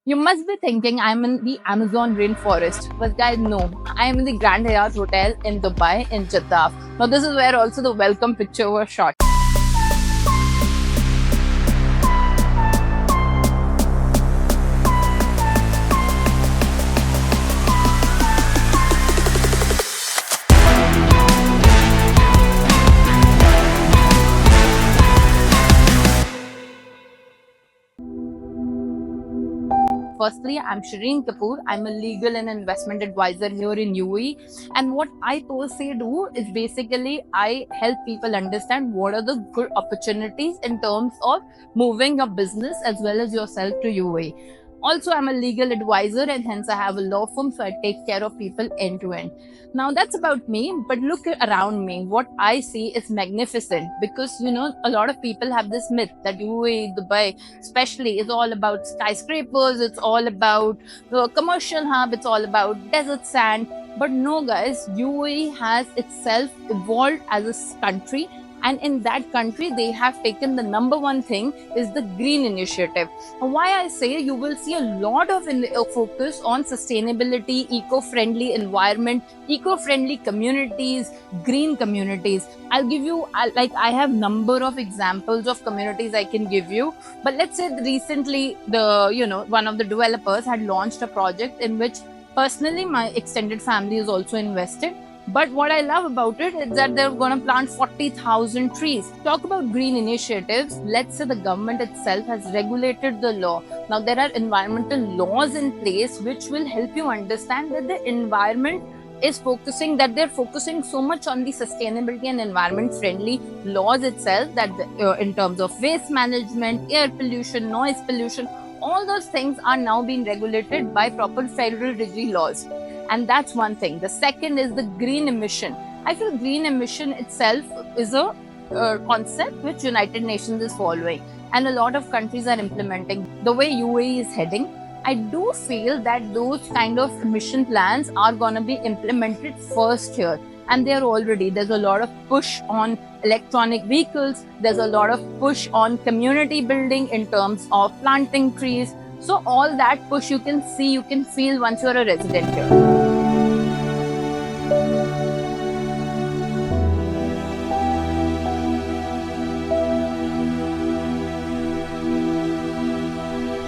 You must be thinking I'm in the Amazon rainforest. But guys, no. I am in the Grand Hyatt Hotel in Dubai in Jeddah. Now this is where also the welcome picture was shot. Firstly, I'm Shireen Kapoor. I'm a legal and investment advisor here in UAE. And what I per se do is basically I help people understand what are the good opportunities in terms of moving your business as well as yourself to UAE. Also, I'm a legal advisor and hence I have a law firm, so I take care of people end to end. Now, that's about me, but look around me. What I see is magnificent because a lot of people have this myth that UAE, Dubai, especially, is all about skyscrapers, it's all about the commercial hub, it's all about desert sand. But no, guys, UAE has itself evolved as a country, and in that country they have taken the number one thing is the green initiative. Why I say you will see a lot of focus on sustainability, eco-friendly environment, eco-friendly communities, green communities. I'll give you I have number of examples of communities I can give you, but let's say recently one of the developers had launched a project in which personally my extended family is also invested. But what I love about it is that they're going to plant 40,000 trees. Talk about green initiatives. Let's say the government itself has regulated the law. Now, there are environmental laws in place which will help you understand that the environment is they're focusing so much on the sustainability and environment friendly laws itself that in terms of waste management, air pollution, noise pollution, all those things are now being regulated by proper federal degree laws. And that's one thing. The second is the green emission. I feel green emission itself is a concept which United Nations is following and a lot of countries are implementing. The way UAE is heading, I do feel that those kind of emission plans are going to be implemented first here. And they're already, there's a lot of push on electronic vehicles. There's a lot of push on community building in terms of planting trees. So all that push you can see, you can feel once you're a resident here.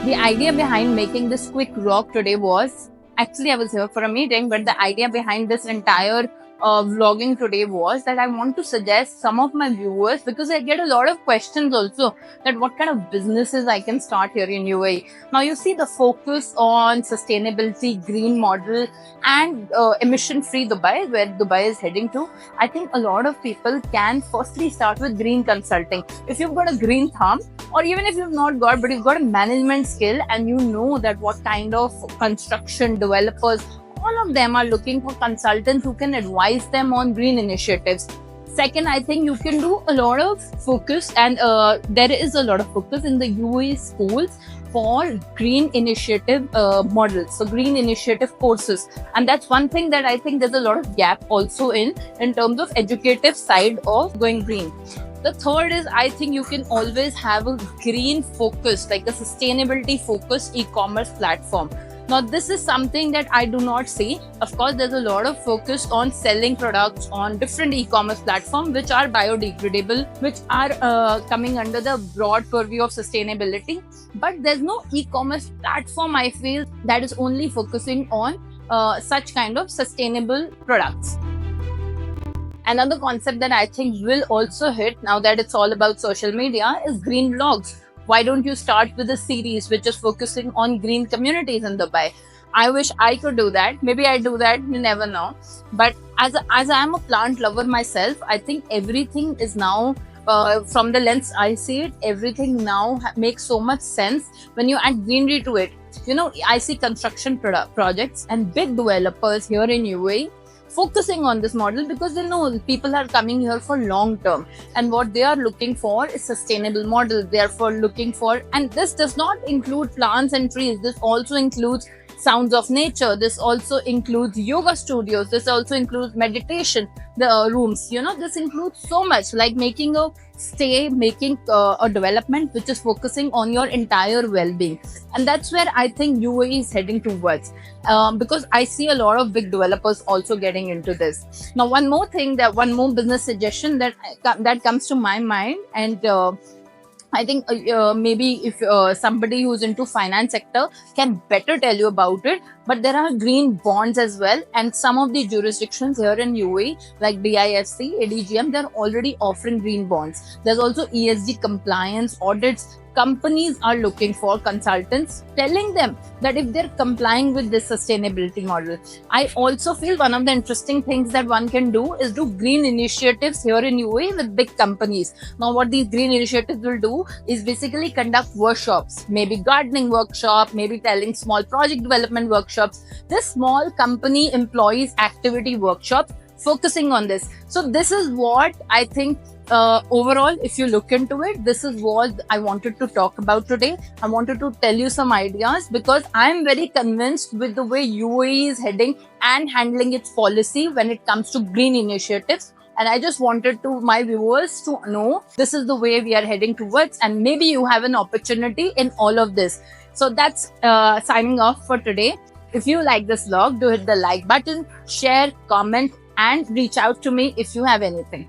The idea behind making this quick vlog today was, actually I was here for a meeting, but the idea behind this entire vlogging today was that I want to suggest some of my viewers, because I get a lot of questions also that what kind of businesses I can start here in UAE. Now you see the focus on sustainability, green model and emission-free Dubai, where Dubai is heading to. I think a lot of people can firstly start with green consulting. If you've got a green thumb, or even if you've not got, but you've got a management skill and you know that what kind of construction developers, all of them are looking for consultants who can advise them on green initiatives. Second, I think you can do a lot of focus and there is a lot of focus in the UAE schools for green initiative models, so green initiative courses. And that's one thing that I think there's a lot of gap also in terms of educative side of going green. The third is I think you can always have a green focus, like a sustainability focused e-commerce platform. Now, this is something that I do not see. Of course, there's a lot of focus on selling products on different e-commerce platforms which are biodegradable, which are coming under the broad purview of sustainability. But there's no e-commerce platform, I feel, that is only focusing on such kind of sustainable products. Another concept that I think will also hit now that it's all about social media is green vlogs. Why don't you start with a series which is focusing on green communities in Dubai? I wish I could do that. Maybe I do that, you never know. But as I am a plant lover myself, I think everything is now, from the lens I see it, everything now makes so much sense when you add greenery to it. I see construction projects and big developers here in UAE focusing on this model because they know people are coming here for long term, and what they are looking for is sustainable model. Therefore looking for, and this does not include plants and trees, this also includes sounds of nature, this also includes yoga studios, this also includes meditation rooms, this includes so much, like making a stay making a development which is focusing on your entire well-being. And that's where I think UAE is heading towards, because I see a lot of big developers also getting into this. Now, one more business suggestion that comes to my mind, and I think maybe if somebody who's into finance sector can better tell you about it. But there are green bonds as well, and some of the jurisdictions here in UAE, like DIFC, ADGM, they're already offering green bonds. There's also ESG compliance audits. Companies are looking for consultants telling them that if they're complying with this sustainability model. I also feel one of the interesting things that one can do is do green initiatives here in UAE with big companies. Now, what these green initiatives will do is basically conduct workshops, maybe gardening workshop, maybe telling small project development workshops, this small company employees activity workshops focusing on this. So this is what I think, overall, if you look into it, this is what I wanted to talk about today. I wanted to tell you some ideas because I'm very convinced with the way UAE is heading and handling its policy when it comes to green initiatives. And I just wanted to my viewers to know this is the way we are heading towards, and maybe you have an opportunity in all of this. So that's signing off for today. If you like this vlog, do hit the like button, share, comment, and reach out to me if you have anything.